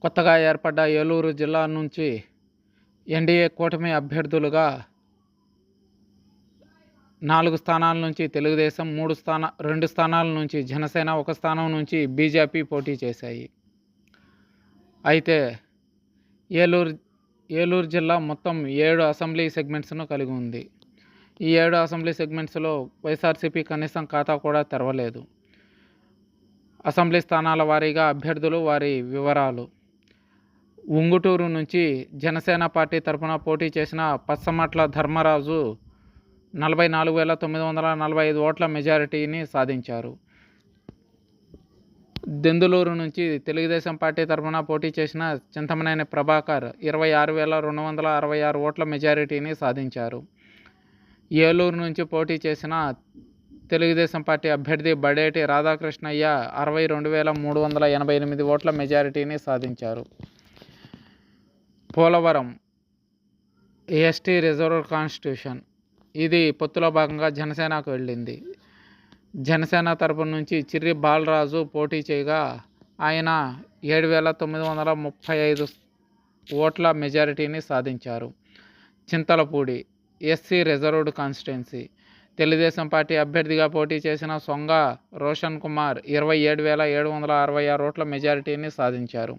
కొత్తగా ఏర్పడ్డ ఏలూరు జిల్లా నుంచి ఎన్డీఏ కూటమి అభ్యర్థులుగా 4 స్థానాల నుంచి తెలుగుదేశం, 2 స్థానాల నుంచి జనసేన, 1 స్థానం నుంచి బీజేపీ పోటీ చేశాయి. అయితే ఏలూరు జిల్లా మొత్తం 7 అసెంబ్లీ సెగ్మెంట్స్ను కలిగి ఉంది. ఈ 7 అసెంబ్లీ సెగ్మెంట్స్లో వైఎస్ఆర్సీపీ కనీసం ఖాతా కూడా తెరవలేదు. అసెంబ్లీ స్థానాల వారీగా అభ్యర్థులు, వారి వివరాలు. ఉంగుటూరు నుంచి జనసేన పార్టీ తరఫున పోటీ చేసిన పచ్చమట్ల ధర్మరాజు 44,945 ఓట్ల మెజారిటీని సాధించారు. దెందులూరు నుంచి తెలుగుదేశం పార్టీ తరఫున పోటీ చేసిన చింతమనేని ప్రభాకర్ 26,266 ఓట్ల మెజారిటీని సాధించారు. ఏలూరు నుంచి పోటీ చేసిన తెలుగుదేశం పార్టీ అభ్యర్థి బడేటి రాధాకృష్ణయ్య 62,388 ఓట్ల మెజారిటీని సాధించారు. పోలవరం ఎస్టీ రిజర్వ్డ్ కాన్స్టిట్యూషన్, ఇది పొత్తులో భాగంగా జనసేనకు వెళ్ళింది. జనసేన తరపు నుంచి చిర్రి బాలరాజు పోటీ చేయగా ఆయన 7,935 ఓట్ల మెజారిటీని సాధించారు. Chintalapudi SC reserved constituency, Telugu Desam party అభ్యర్థిగా పోటీ చేసిన సొంగ రోషన్ కుమార్ 27,766 ఓట్ల మెజారిటీని సాధించారు.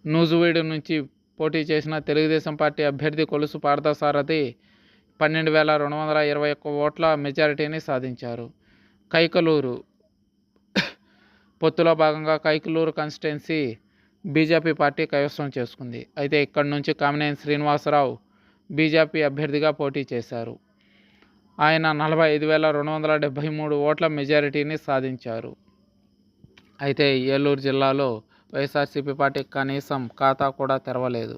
నూజువీడు నుంచి పోటీ చేసిన తెలుగుదేశం పార్టీ అభ్యర్థి కొలుసు పార్థసారథి 12,221 ఓట్ల మెజారిటీని సాధించారు. కైకలూరు, పొత్తులో భాగంగా కైకలూరు కాన్స్టిట్యున్సీ బీజేపీ పార్టీ కైవసం చేసుకుంది. అయితే ఇక్కడి నుంచి కామినేని శ్రీనివాసరావు బీజేపీ అభ్యర్థిగా పోటీ చేశారు. ఆయన 45,273 ఓట్ల మెజారిటీని సాధించారు. అయితే ఏలూరు జిల్లాలో వైఎస్ఆర్సీపీ పార్టీ కనీసం ఖాతా కూడా తెరవలేదు.